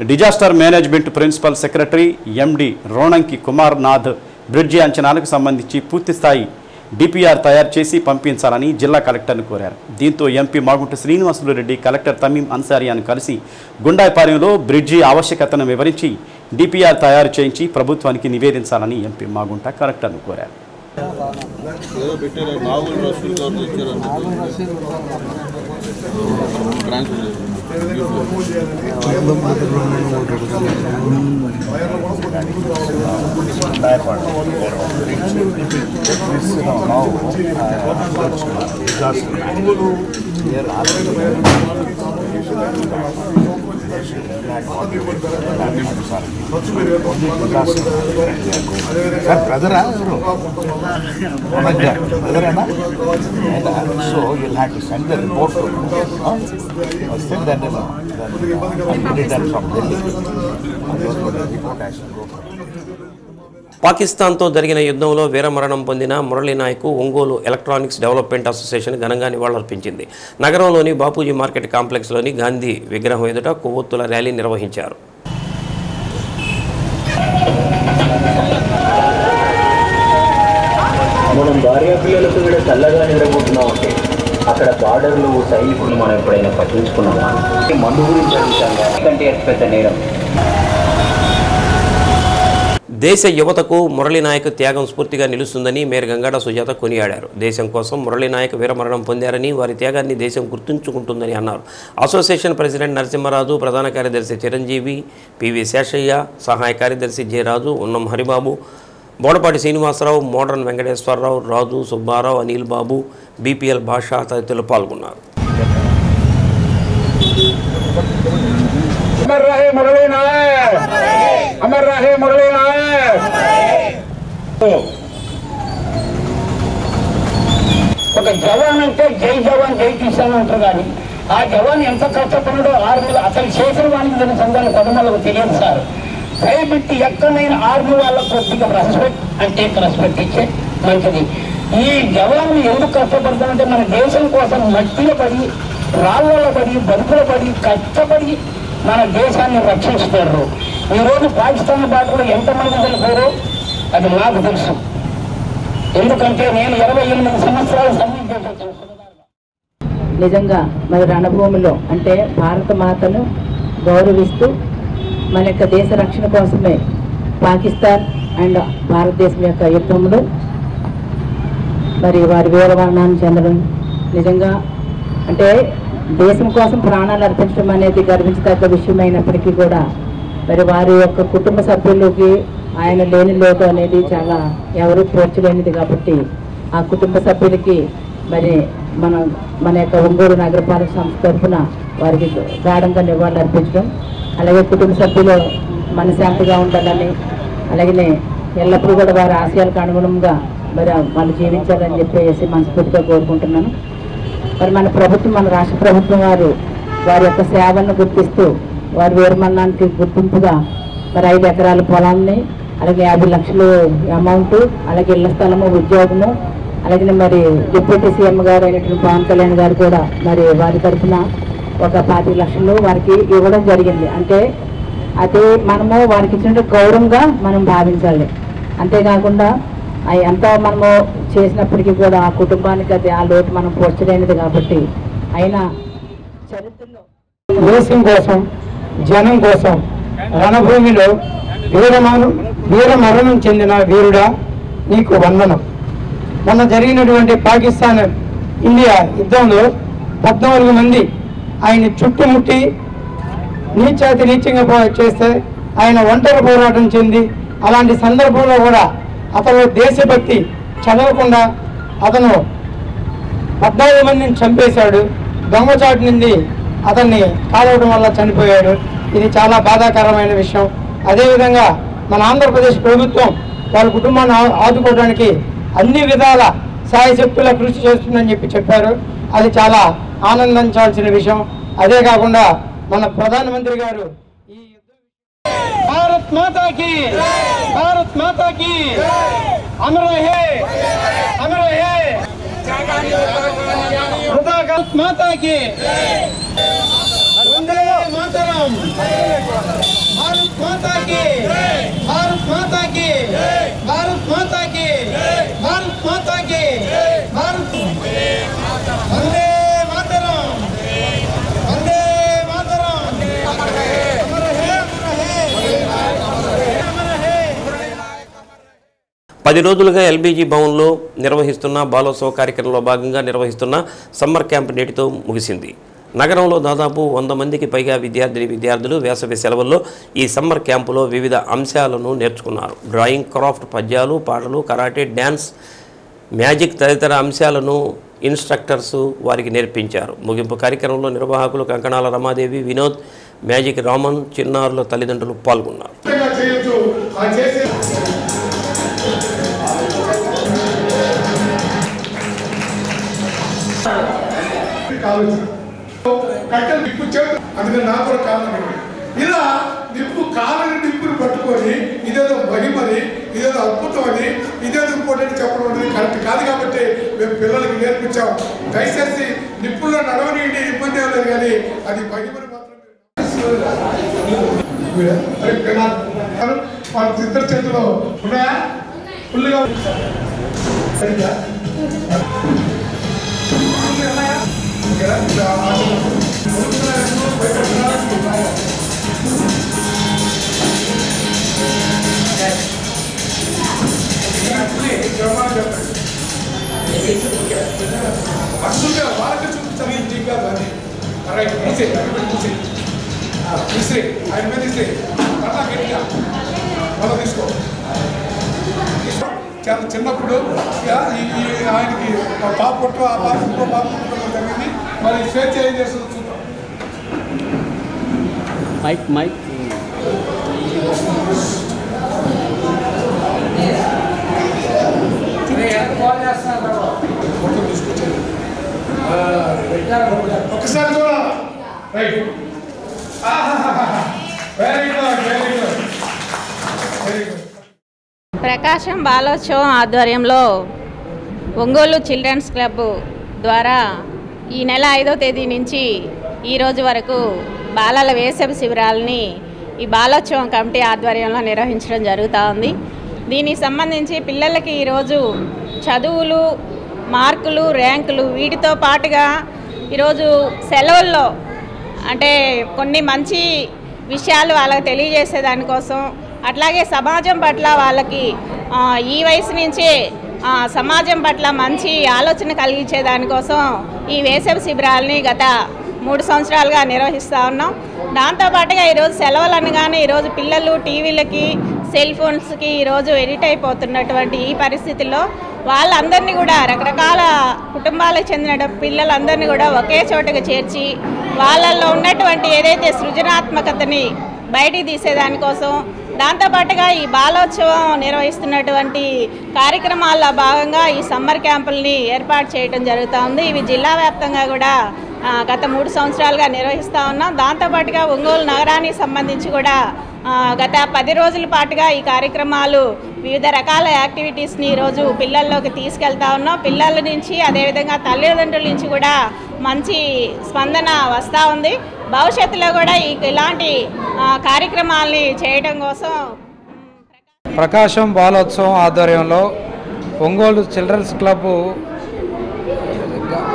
disaster management principal secretary MD Ronanki Kumar Nath bridge అంచనాలకు సంబంధించి పూర్తిస్థాయి డిపిఆర్ తయారు చేసి పంపించాలని జిల్లా కలెక్టర్ను కోరారు. దీంతో ఎంపీ మాగుంట శ్రీనివాసులరెడ్డి కలెక్టర్ తమీం అన్సారియాను కలిసి గుండాయిపాలెంలో బ్రిడ్జి ఆవశ్యకతను వివరించి డిపిఆర్ తయారు చేయించి ప్రభుత్వానికి నివేదించాలని ఎంపీ మాగుంట కలెక్టర్ను కోరారు. So you'll have to send the report to send that and get it from Delhi. పాకిస్తాన్తో జరిగిన యుద్ధంలో వీరమరణం పొందిన Murali Nayak Ongole electronics development association ఘనంగా నివాళులర్పించింది. నగరంలోని బాపూజీ మార్కెట్ కాంప్లెక్స్లోని గాంధీ విగ్రహం ఎదుట కొవ్వొత్తుల ర్యాలీ నిర్వహించారు. మనం భార్య పిల్లలకు కూడా చల్లగా నిద్రపోతున్నాం అంటే అక్కడ బార్డర్లు, సైనికులు మనం ఎప్పుడైనా పట్టించుకున్నామా? మందు గురించి అడుగుతాం కంటే పెద్ద నేరం. దేశ యువతకు మురళీ నాయక్ త్యాగం స్ఫూర్తిగా నిలుస్తుందని మేయర్ గంగాడ సుజాత కొనియాడారు. దేశం కోసం మురళీ నాయక్ వీరమరణం పొందారని, వారి త్యాగాన్ని దేశం గుర్తుంచుకుంటుందని అన్నారు. అసోసియేషన్ ప్రెసిడెంట్ నరసింహరాజు, ప్రధాన కార్యదర్శి చిరంజీవి, పివి శేషయ్య, సహాయ కార్యదర్శి జయరాజు, ఉన్నం హరిబాబు, బోడపాటి శ్రీనివాసరావు, మోడర్న్ వెంకటేశ్వరరావు, రాజు, సుబ్బారావు, అనిల్ బాబు, బీపీఎల్ భాష తదితరులు పాల్గొన్నారు. అమర్ రహే మురళీ నాయక్, అమర్ రహే మురళీ నాయక్. ఒక జవాన్ అంటే జై జవాన్ జై కిసాన్ అంటారు, కానీ ఆ జవాన్ ఎంత కష్టపడడో ఆర్మీలో అతను చేసిన వానికి దాని సంఘాల పదమాలకు తెలియదు సార్. దయబెట్టి ఎక్కడైనా ఆర్మీ వాళ్ళకు కొద్దిగా రెస్పెక్ట్ అంటే రెస్పెక్ట్ ఇచ్చే మంచిది. ఈ జవాన్లు ఎందుకు కష్టపడతామంటే మన దేశం కోసం మట్టిలో పడి, రాళ్ళలో పడి, బతుకులో పడి, కష్టపడి మన దేశాన్ని రక్షిస్తారు. ఈరోజు పాకిస్తాన్ బాటలో ఎంతమంది తెలిపారో అది నాకు తెలుసు. ఎందుకంటే నేను 28 సంవత్సరాలు సర్వీస్ చేశాను. నిజంగా మరి రణభూమిలో అంటే భారత మాతను గౌరవిస్తూ మన యొక్క దేశ రక్షణ కోసమే పాకిస్తాన్ అండ్ భారతదేశం యొక్క యుద్ధంలో మరి వారి వీరమరణాన్ని చెందడం నిజంగా అంటే దేశం కోసం ప్రాణాలు అర్పించడం అనేది గర్వించదగ్గ విషయమైనప్పటికీ కూడా మరి వారి యొక్క కుటుంబ సభ్యులకి ఆయన లేని లోటు అనేది చాలా ఎవరు పోర్చలేనిది కాబట్టి ఆ కుటుంబ సభ్యులకి మరి మన యొక్క ఒంగోలు నగరపాలక సంస్థ తరఫున వారికి గాఢంగా నివాళులు అర్పించడం అలాగే కుటుంబ సభ్యులు మనశాంతిగా ఉండాలని అలాగే ఎల్లప్పుడూ కూడా వారి ఆశయాలకు అనుగుణంగా మరి వాళ్ళు జీవించాలని చెప్పేసి మనస్ఫూర్తిగా కోరుకుంటున్నాను. మరి మన ప్రభుత్వం మన రాష్ట్ర ప్రభుత్వం వారి యొక్క సేవలను గుర్తిస్తూ వారి వీరమరణానికి గుర్తింపుగా మరి 5 ఎకరాల పొలాన్ని అలాగే 50 లక్షలు అమౌంట్ అలాగే ఇళ్ల స్థలము ఉద్యోగము అలాగే మరి డిప్యూటీ సీఎం గారు అయినటువంటి పవన్ కళ్యాణ్ గారు కూడా మరి వారి తరఫున ఒక 25 లక్షలు వారికి ఇవ్వడం జరిగింది. అంటే అది మనము వారికి ఇచ్చిన గౌరవంగా మనం భావించాలి. అంతేకాకుండా ఎంత మనము చేసినప్పటికీ కూడా ఆ కుటుంబానికి అది ఆ లోటు మనం పోర్చలేనిది కాబట్టి అయినా చరిత్రలో దేశం కోసం జనం కోసం రణభూమిలో వీరమరణం చెందిన వీరుడా నీకు వందనం. మొన్న జరిగినటువంటి పాకిస్తాన్ ఇండియా యుద్ధంలో 14 మంది ఆయన చుట్టుముట్టి నీచంగా చేస్తే ఆయన ఒంటరి పోరాటం చెంది అలాంటి సందర్భంలో కూడా అతను దేశభక్తి చదవకుండా అతను 14 మందిని చంపేశాడు. దొంగచాటు నుండి అతన్ని కాలవడం వల్ల చనిపోయాడు. ఇది చాలా బాధాకరమైన విషయం. అదేవిధంగా మన ఆంధ్రప్రదేశ్ ప్రభుత్వం వాళ్ళ కుటుంబాన్ని ఆదుకోవడానికి అన్ని విధాల సాయశక్తుల కృషి చేస్తుందని చెప్పారు. అది చాలా ఆనందించాల్సిన విషయం. అదే కాకుండా మన ప్రధానమంత్రి గారు భారత్ మాతాకి భారత్ మాతాకి అమర్ రహే భారత్ మాతాకి వందే మాతరం భారత్ మాతాకి భారత్ మాతాకి భారత్ మాతాకి భారత్ మాతాకి భారత్ వందే మాతరం వందే మాతరం అమర్ రహే 10 రోజులుగా ఎల్బీజీ భవన్లో నిర్వహిస్తున్న బాలోత్సవ కార్యక్రమంలో భాగంగా నిర్వహిస్తున్న సమ్మర్ క్యాంప్ నేటితో ముగిసింది. నగరంలో దాదాపు 100 మందికి పైగా విద్యార్థులు వేసవి సెలవుల్లో ఈ సమ్మర్ క్యాంపులో వివిధ అంశాలను నేర్చుకున్నారు. డ్రాయింగ్, క్రాఫ్ట్, పద్యాలు, పాటలు, కరాటే, డ్యాన్స్, మ్యాజిక్ తదితర అంశాలను ఇన్స్ట్రక్టర్స్ వారికి నేర్పించారు. ముగింపు కార్యక్రమంలో నిర్వాహకులు కంకణాల రమాదేవి, వినోద్, మ్యాజిక్ రామన్, చిన్నారుల తల్లిదండ్రులు పాల్గొన్నారు. కట్టెలు నిప్పు చేతు అందుకని నాకు కూడా కారణం ఇలా నిప్పు కాలని నిప్పుని పట్టుకొని ఇదేదో మహిమని ఇదేదో అద్భుతమని ఇదేదో ఇంపార్టెంట్ చెప్పడం అనేది కరెక్ట్ కాదు. కాబట్టి మేము పిల్లలకి నేర్పించాం. దయచేసి నిప్పుల్లో నడవనియండి, ఇబ్బంది ఏం లేదు, కానీ అది మహిమని మాత్రమే. వాళ్ళ ఇద్దరు చేతిలో ఉన్నాయా ఫుల్గా సరిగ్గా వాళ్ళకి చూపించాలి ఇంటిగా దాన్ని ఆయన మీద అలా గట్టిగా మళ్ళీ తీసుకో. చాలా చిన్నప్పుడు ఆయనకి పాప పుట్టు ఆ పాప ఇంకో పాప పుట్టడం జరిగింది. మరి స్వేచ్ఛ ఏం చేస్తుందో చూద్దాం. మైక్ ఒకసారి చూడాలి. Right, very good very good very good. Prakasam Balotsavam ఆధ్వర్యంలో ఒంగోలు చిల్డ్రన్స్ క్లబ్ ద్వారా ఈ నెల 5వ తేదీ నుంచి ఈ రోజు వరకు బాలల వేసవి శిబిరాలని ఈ బాలోత్సవం కమిటీ ఆధ్వర్యంలో నిర్వహించడం జరుగుతూ ఉంది. దీనికి సంబంధించి పిల్లలకి ఈరోజు చదువులు, మార్కులు, ర్యాంకులు వీటితో పాటుగా ఈరోజు సెలవుల్లో అంటే కొన్ని మంచి విషయాలు వాళ్ళకి తెలియజేసే దానికోసం, అట్లాగే సమాజం పట్ల వాళ్ళకి ఈ వయసు నుంచే సమాజం పట్ల మంచి ఆలోచన కలిగించే దానికోసం ఈ వేసవి శిబిరాలని గత 3 సంవత్సరాలుగా నిర్వహిస్తూ ఉన్నాం. దాంతోపాటుగా ఈరోజు సెలవులు అనగానే ఈరోజు పిల్లలు టీవీలకి సెల్ ఫోన్స్కి ఈరోజు ఎడిట్ అయిపోతున్నటువంటి ఈ పరిస్థితుల్లో వాళ్ళందరినీ కూడా రకరకాల కుటుంబాలకు చెందిన పిల్లలందరినీ కూడా ఒకే చోటకి చేర్చి వాళ్ళల్లో ఉన్నటువంటి ఏదైతే సృజనాత్మకతని బయటికి తీసేదానికోసం, దాంతోపాటుగా ఈ బాలోత్సవం నిర్వహిస్తున్నటువంటి కార్యక్రమాల్లో భాగంగా ఈ సమ్మర్ క్యాంపుల్ని ఏర్పాటు చేయడం జరుగుతూ ఉంది. ఇవి జిల్లా వ్యాప్తంగా కూడా గత 3 సంవత్సరాలుగా నిర్వహిస్తూ ఉన్నాం. దాంతోపాటుగా ఒంగోలు నగరానికి సంబంధించి కూడా గత 10 రోజుల పాటుగా ఈ కార్యక్రమాలు వివిధ రకాల యాక్టివిటీస్ని ఈరోజు పిల్లల్లోకి తీసుకెళ్తా ఉన్నాం. పిల్లల నుంచి అదేవిధంగా తల్లిదండ్రుల నుంచి కూడా మంచి స్పందన వస్తూ ఉంది. భవిష్యత్తులో కూడా ఇలాంటి కార్యక్రమాల్ని చేయడం కోసం ప్రకాశం బాలోత్సవం ఆధ్వర్యంలో ఒంగోలు చిల్డ్రన్స్ క్లబ్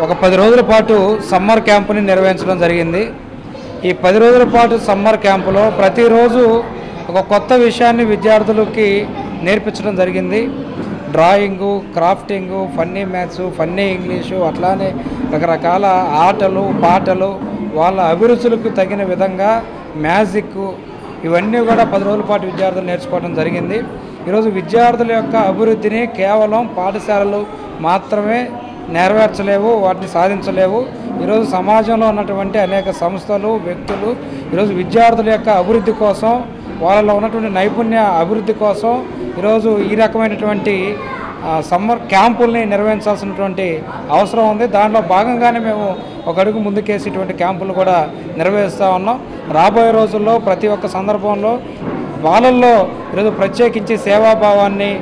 ఒక 10 రోజుల పాటు సమ్మర్ క్యాంపుని నిర్వహించడం జరిగింది. ఈ 10 రోజుల పాటు సమ్మర్ క్యాంపులో ప్రతిరోజు ఒక కొత్త విషయాన్ని విద్యార్థులకి నేర్పించడం జరిగింది. Drawing, crafting, funny maths, funny English, అట్లానే రకరకాల ఆటలు, పాటలు, వాళ్ళ అభిరుచులకు తగిన విధంగా మ్యాజిక్, ఇవన్నీ కూడా 10 రోజుల పాటు విద్యార్థులు నేర్చుకోవడం జరిగింది. ఈరోజు విద్యార్థుల యొక్క అభివృద్ధిని కేవలం పాఠశాలలు మాత్రమే నెరవేర్చలేవు, వాటిని సాధించలేవు. ఈరోజు సమాజంలో ఉన్నటువంటి అనేక సంస్థలు, వ్యక్తులు ఈరోజు విద్యార్థుల యొక్క అభివృద్ధి కోసం, వాళ్ళలో ఉన్నటువంటి నైపుణ్య అభివృద్ధి కోసం ఈరోజు ఈ రకమైనటువంటి సమ్మర్ క్యాంపుల్ని నిర్వహించాల్సినటువంటి అవసరం ఉంది. దాంట్లో భాగంగానే మేము ఒక అడుగు ముందుకేసి ఇటువంటి క్యాంపులు కూడా నిర్వహిస్తూ ఉన్నాం. రాబోయే రోజుల్లో ప్రతి ఒక్క సందర్భంలో వాళ్ళల్లో ఈరోజు ప్రత్యేకించి సేవాభావాన్ని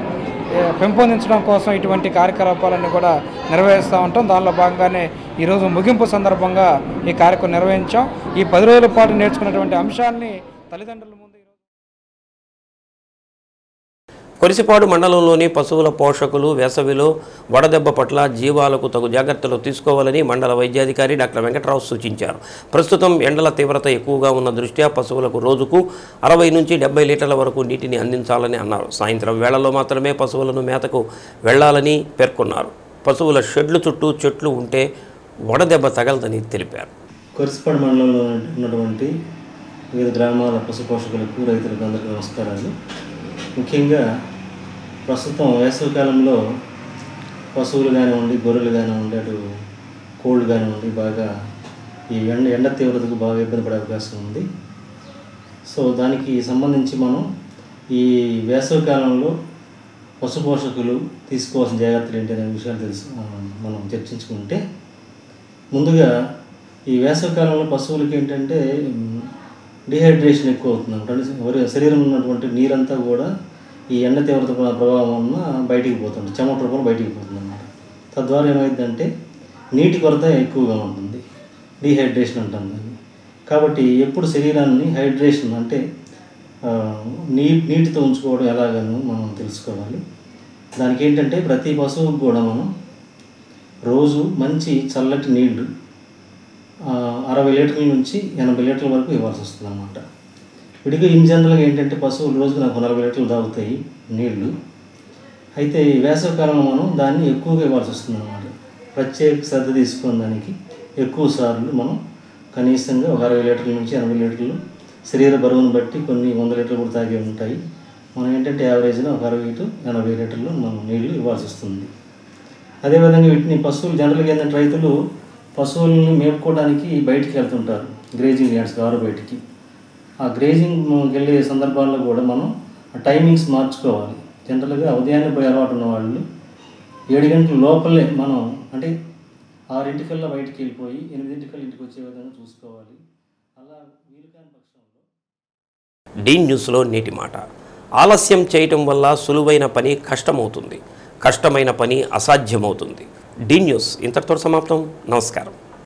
పెంపొందించడం కోసం ఇటువంటి కార్యకలాపాలన్నీ కూడా నిర్వహిస్తూ ఉంటాం. దానిలో భాగంగానే ఈరోజు ముగింపు సందర్భంగా ఈ కార్యక్రమం నిర్వహించాం. ఈ 10 రోజుల పాటు నేర్చుకున్నటువంటి అంశాలని తల్లిదండ్రుల ముందు కొరిసిపాడు మండలంలోని పశువుల పోషకులు వేసవిలో వడదెబ్బ పట్ల జీవాలకు తగు జాగ్రత్తలు తీసుకోవాలని మండల వైద్యాధికారి డాక్టర్ వెంకటరావు సూచించారు. ప్రస్తుతం ఎండల తీవ్రత ఎక్కువగా ఉన్న దృష్ట్యా పశువులకు రోజుకు 60 నుంచి 70 లీటర్ల వరకు నీటిని అందించాలని అన్నారు. సాయంత్రం వేళల్లో మాత్రమే పశువులను మేతకు వెళ్లాలని పేర్కొన్నారు. పశువుల షెడ్లు చుట్టూ చెట్లు ఉంటే వడదెబ్బ తగలదని తెలిపారు. కొరిసిపాడు మండలంలో ఉన్నటువంటి వివిధ గ్రామాల పశు పోషకులకు, రైతులకు అందరికీ నమస్కారాలు. ముఖ్యంగా ప్రస్తుతం వేసవికాలంలో పశువులు కానివ్వండి, గొర్రెలు కానివ్వండి, అటు కోళ్ళు కానివ్వండి, బాగా ఈ ఎండ తీవ్రతకు బాగా ఇబ్బంది పడే అవకాశం ఉంది. సో దానికి సంబంధించి మనం ఈ వేసవికాలంలో పశు పోషకులు తీసుకోవాల్సిన జాగ్రత్తలు ఏంటి అనే విషయాలు మనం చర్చించుకుంటే, ముందుగా ఈ వేసవికాలంలో పశువులకి ఏంటంటే డిహైడ్రేషన్ ఎక్కువ అవుతుంది. శరీరంలో ఉన్నటువంటి నీరంతా కూడా ఈ ఎండ తీవ్రత ప్రభావం వలన బయటికి పోతుంది, చెమట రూపంలో బయటికి పోతుంది అన్నమాట. తద్వారా ఏమైందంటే నీటి కొరత ఎక్కువగా ఉంటుంది, డిహైడ్రేషన్ అంటాం దాన్ని. కాబట్టి ఎప్పుడు శరీరాన్ని హైడ్రేషన్ అంటే నీటితో ఉంచుకోవడం ఎలాగనో మనం తెలుసుకోవాలి. దానికి ఏంటంటే ప్రతి పశువుకు కూడా మనం రోజు మంచి చల్లటి నీళ్లు 60 లీటర్ల నుంచి 80 లీటర్ల వరకు ఇవ్వాల్సి వస్తుంది అన్నమాట. విడిగా ఇన్ జనరల్గా ఏంటంటే పశువులు రోజుకు నాకు 40 లీటర్లు తాగుతాయి నీళ్లు. అయితే ఈ వేసవికాలంలో మనం దాన్ని ఎక్కువగా ఇవ్వాల్సి వస్తుంది అన్నమాట. ప్రత్యేక శ్రద్ధ తీసుకున్న దానికి ఎక్కువ సార్లు మనం కనీసంగా ఒక 60 లీటర్ల నుంచి 80 లీటర్లు శరీర బరువును బట్టి కొన్ని 100 లీటర్లు కూడా తాగే ఉంటాయి. మనం ఏంటంటే యావరేజ్గా ఒక 60 to 80 లీటర్లు మనం నీళ్లు ఇవ్వాల్సి వస్తుంది. అదేవిధంగా వీటిని పశువులు జనరల్గా ఏంటంటే రైతులు పశువుల్ని మేపుకోవడానికి బయటికి వెళ్తుంటారు, గ్రేజింగ్ యార్డ్స్కి, ఆరు బయటికి. ఆ గ్రేజింగ్ వెళ్ళే సందర్భాల్లో కూడా మనం టైమింగ్స్ మార్చుకోవాలి. జనరల్గా ఉదయాన్నే పోయి అలవాటు ఉన్న వాళ్ళు 7 గంటల లోపలే మనం అంటే 6 బయటికి వెళ్ళిపోయి 8 ఇంటికి వచ్చే విధంగా చూసుకోవాలి. అలా వీలు కాని పక్షంలో డీ న్యూస్లో నేటి మాట. ఆలస్యం చేయటం వల్ల సులువైన పని కష్టమవుతుంది, కష్టమైన పని అసాధ్యమవుతుంది. డీ న్యూస్ ఇంతటితో సమాప్తం. నమస్కారం.